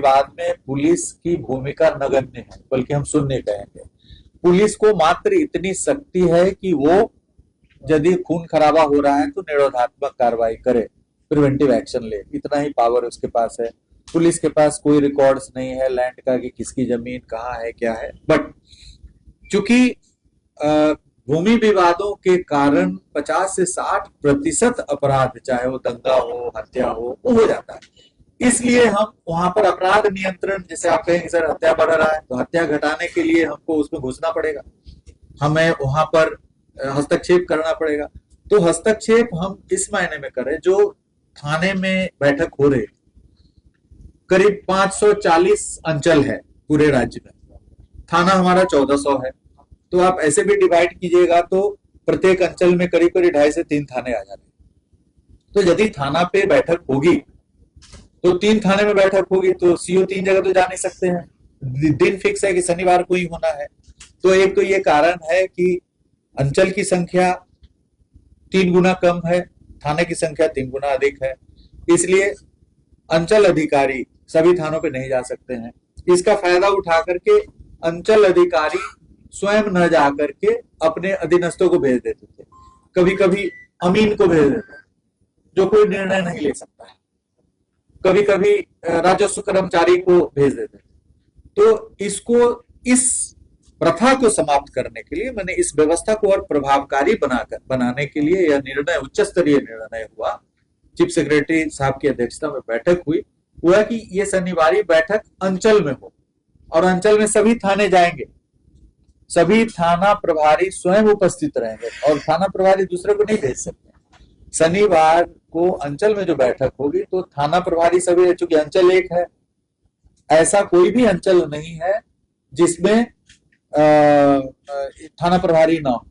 विवाद में पुलिस की भूमिका नगण्य है, बल्कि हम शून्य कहेंगे। पुलिस को मात्र इतनी शक्ति है कि वो यदि खून खराबा हो रहा है तो निरोधात्मक कार्रवाई करे, प्रिवेंटिव एक्शन ले, इतना ही पावर उसके पास है। पुलिस के पास कोई रिकॉर्ड्स नहीं है लैंड का कि किसकी जमीन कहाँ है क्या है। बट चूंकि भूमि विवादों के कारण 50 से 60% अपराध, चाहे वो दंगा हो, हत्या वो हो जाता है। इसलिए हम वहां पर अपराध नियंत्रण, जैसे आप कहेंगे सर हत्या बढ़ रहा है, तो हत्या घटाने के लिए हमको उसमें घुसना पड़ेगा, हमें वहां पर हस्तक्षेप करना पड़ेगा। तो हस्तक्षेप हम इस मायने में करें, जो थाने में बैठक हो रही, करीब 540 अंचल है पूरे राज्य में, थाना हमारा 1400 है, तो आप ऐसे भी डिवाइड कीजिएगा तो प्रत्येक अंचल में करीब करीब 2.5 से 3 थाने आ जाते हैं। तो यदि थाना पे बैठक होगी तो 3 थाने में बैठक होगी, तो सीओ 3 जगह तो जा नहीं सकते हैं, दिन फिक्स है कि शनिवार को ही होना है। तो एक तो ये कारण है कि अंचल की संख्या 3 गुना कम है, थाने की संख्या 3 गुना अधिक है, इसलिए अंचल अधिकारी सभी थानों पे नहीं जा सकते हैं। इसका फायदा उठा करके अंचल अधिकारी स्वयं न जा करके अपने अधीनस्थों को भेज देते थे, कभी कभी अमीन को भेज देते जो कोई निर्णय नहीं ले सकता है, कभी कभी राजस्व कर्मचारी को भेज देते थे। तो इसको, इस प्रथा को समाप्त करने के लिए मैंने इस व्यवस्था को और प्रभावकारी बनाने के लिए यह निर्णय, उच्च स्तरीय निर्णय हुआ, चीफ सेक्रेटरी साहब की अध्यक्षता में बैठक हुई, हुआ कि ये शनिवारी बैठक अंचल में हो, और अंचल में सभी थाने जाएंगे, सभी थाना प्रभारी स्वयं उपस्थित रहेंगे, और थाना प्रभारी दूसरे को नहीं भेज सकते। शनिवार को अंचल में जो बैठक होगी तो थाना प्रभारी सभी, चूंकि अंचल एक है, ऐसा कोई भी अंचल नहीं है जिसमें थाना प्रभारी ना हो,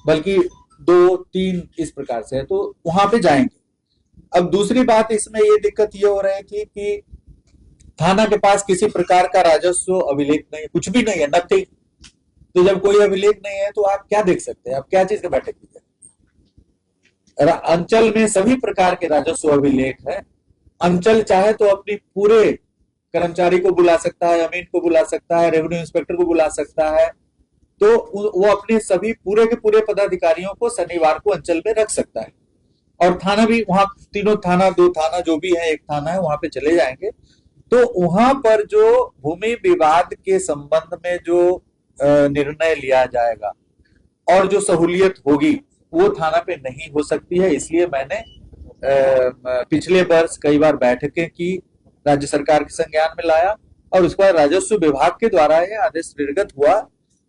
बल्कि 2-3 इस प्रकार से है, तो वहां पे जाएंगे। अब दूसरी बात, इसमें ये दिक्कत ये हो रही थी कि थाना के पास किसी प्रकार का राजस्व अभिलेख नहीं, कुछ भी नहीं है, नथिंग। तो जब कोई अभिलेख नहीं है तो आप क्या देख सकते हैं, आप क्या चीज का बैठक कीजिए। अंचल में सभी प्रकार के राजस्व अभिलेख है, अंचल चाहे तो अपनी पूरे कर्मचारी को बुला सकता है, अमीन को बुला सकता है, रेवेन्यू इंस्पेक्टर को बुला सकता है, तो वो अपने सभी पूरे के पूरे पदाधिकारियों को शनिवार को अंचल में रख सकता है। और थाना भी, वहां तीनों थाना, 2 थाना जो भी है, एक थाना है, वहां पे चले जाएंगे। तो वहां पर जो भूमि विवाद के संबंध में जो निर्णय लिया जाएगा और जो सहूलियत होगी वो थाना पे नहीं हो सकती है। इसलिए मैंने पिछले वर्ष कई बार बैठकें की, राज्य सरकार के संज्ञान में लाया, और उसके बाद राजस्व विभाग के द्वारा यह आदेश निर्गत हुआ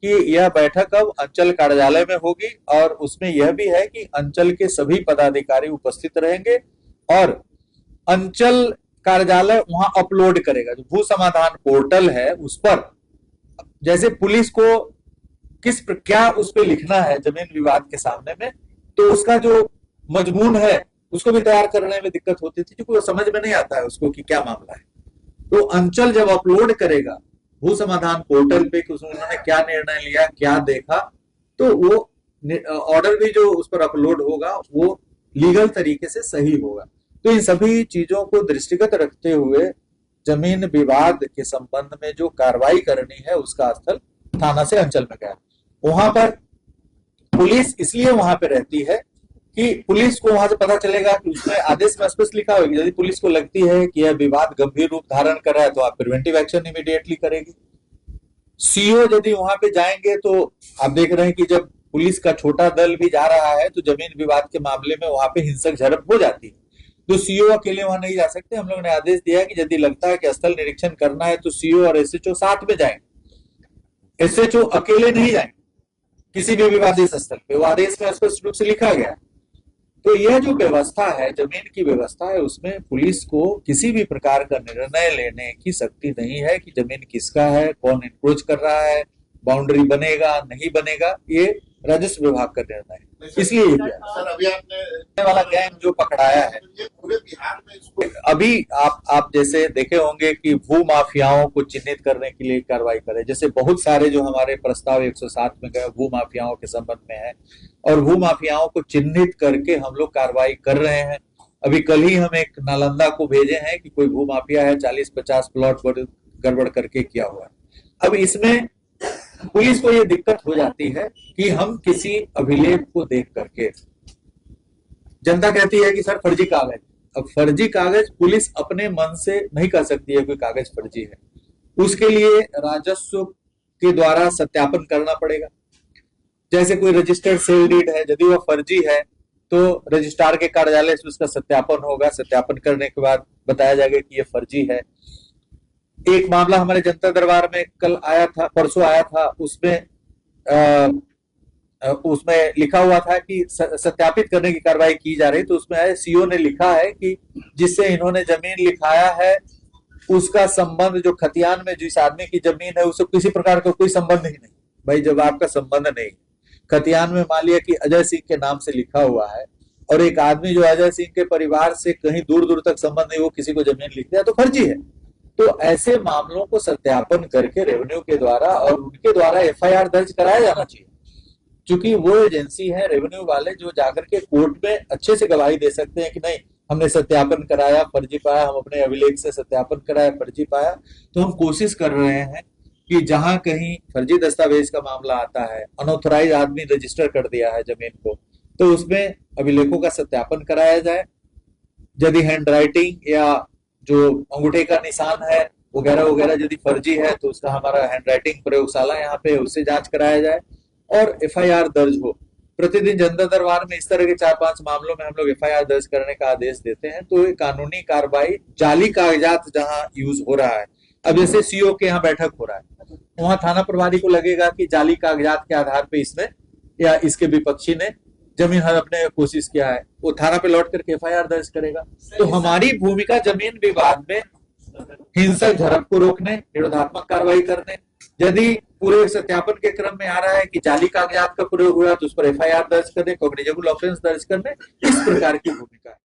कि यह बैठक अब अंचल कार्यालय में होगी, और उसमें यह भी है कि अंचल के सभी पदाधिकारी उपस्थित रहेंगे, और अंचल कार्यालय वहां अपलोड करेगा, जो भू समाधान पोर्टल है उस पर, जैसे पुलिस को क्या उस पर लिखना है जमीन विवाद के सामने में, तो उसका जो मजमून है उसको भी तैयार करने में दिक्कत होती थी, क्योंकि वो समझ में नहीं आता है उसको कि क्या मामला है। तो अंचल जब अपलोड करेगा भू समाधान पोर्टल पे कि उन्होंने क्या निर्णय लिया, क्या देखा, तो वो ऑर्डर भी जो उस पर अपलोड होगा वो लीगल तरीके से सही होगा। तो इन सभी चीजों को दृष्टिगत रखते हुए जमीन विवाद के संबंध में जो कार्रवाई करनी है उसका स्थल थाना से अंचल में गया। वहां पर पुलिस इसलिए वहां पे रहती है कि पुलिस को वहां से पता चलेगा कि उसमें आदेश में स्पष्ट लिखा होगा, यदि पुलिस को लगती है कि यह विवाद गंभीर रूप धारण कर रहा है तो आप प्रिवेंटिव एक्शन इमीडिएटली करेगी। सीओ यदि वहां पे जाएंगे, तो आप देख रहे हैं कि जब पुलिस का छोटा दल भी जा रहा है तो जमीन विवाद के मामले में वहां पे हिंसक झड़प हो जाती है, तो सीओ अकेले वहां नहीं जा सकते। हम लोगों ने आदेश दिया कि यदि लगता है कि स्थल निरीक्षण करना है तो सीओ और एसएचओ साथ में जाएंगे, एसएचओ अकेले नहीं जाएंगे किसी भी विवादित स्थल पे, वो आदेश में स्पष्ट रूप से लिखा गया। तो यह जो व्यवस्था है, जमीन की व्यवस्था है, उसमें पुलिस को किसी भी प्रकार का निर्णय लेने की शक्ति नहीं है कि जमीन किसका है, कौन इंक्रोच कर रहा है, बाउंड्री बनेगा नहीं बनेगा, ये राजस्व विभाग का निर्णय है। इसलिए सर अभी आपने वाला गैंग जो पकड़ाया है, पूरे बिहार में इसको अभी आप जैसे देखे होंगे कि भू माफियाओं को चिन्हित करने के लिए कार्रवाई करे, जैसे बहुत सारे जो हमारे प्रस्ताव 107 में गए भू माफियाओं के संबंध में है, और भू माफियाओं को चिन्हित करके हम लोग कार्रवाई कर रहे हैं। अभी कल ही हम एक नालंदा को भेजे हैं कि कोई भूमाफिया है, 40-50 प्लॉट गड़बड़ करके किया हुआ है। अब इसमें पुलिस को ये दिक्कत हो जाती है कि हम किसी अभिलेख को देख करके, जनता कहती है कि सर फर्जी कागज। अब फर्जी कागज पुलिस अपने मन से नहीं कह सकती है कोई कागज फर्जी है, उसके लिए राजस्व के द्वारा सत्यापन करना पड़ेगा। जैसे कोई रजिस्टर्ड सेल डीड है, यदि वह फर्जी है तो रजिस्ट्रार के कार्यालय से उसका सत्यापन होगा, सत्यापन करने के बाद बताया जाएगा कि यह फर्जी है। एक मामला हमारे जनता दरबार में कल आया था, परसों आया था, उसमें लिखा हुआ था कि सत्यापित करने की कार्रवाई की जा रही, तो उसमें है सीओ ने लिखा है कि जिससे इन्होंने जमीन लिखाया है उसका संबंध, जो खतियान में जिस आदमी की जमीन है उससे किसी प्रकार का कोई संबंध ही नहीं। भाई जब आपका संबंध नहीं, खतियान में मान लिया कि अजय सिंह के नाम से लिखा हुआ है और एक आदमी जो अजय सिंह के परिवार से कहीं दूर दूर तक संबंध नहीं, वो किसी को जमीन लिख दिया तो फर्जी है। तो ऐसे मामलों को सत्यापन करके रेवेन्यू के द्वारा और उनके द्वारा एफआईआर दर्ज कराया जाना चाहिए, क्योंकि वो एजेंसी है रेवेन्यू वाले जो जाकर के कोर्ट में अच्छे से गवाही दे सकते हैं कि नहीं हमने सत्यापन कराया फर्जी पाया, हम अपने अभिलेख से सत्यापन कराया फर्जी पाया। तो हम कोशिश कर रहे हैं कि जहां कहीं फर्जी दस्तावेज का मामला आता है, अनऑथोराइज आदमी रजिस्टर कर दिया है जमीन को, तो उसमें अभिलेखों का सत्यापन कराया जाए। यदि हैंड राइटिंग या जो अंगूठे का निशान है वगैरह वगैरह यदि फर्जी है तो उसका हमारा हैंड राइटिंग प्रयोगशाला यहाँ पे उससे जांच कराया जाए और एफआईआर दर्ज हो। प्रतिदिन जनता दरबार में इस तरह के 4-5 मामलों में हम लोग एफआईआर दर्ज करने का आदेश देते हैं। तो ये कानूनी कार्रवाई, जाली कागजात जहां यूज हो रहा है, अब जैसे सीओ के यहाँ बैठक हो रहा है, वहां थाना प्रभारी को लगेगा कि जाली कागजात के आधार पे इसने या इसके विपक्षी ने जमीन हड़पने की कोशिश किया है, वो थाना पे लौट करके एफआईआर दर्ज करेगा। तो हमारी भूमिका जमीन विवाद में हिंसक झड़प को रोकने, निरोधात्मक कार्रवाई करने, यदि पूरे सत्यापन के क्रम में आ रहा है कि जाली कागजात का प्रयोग हुआ तो उस पर एफआईआर दर्ज करने, कॉग्निजेबल ऑफेंस दर्ज करने, इस प्रकार की भूमिका है।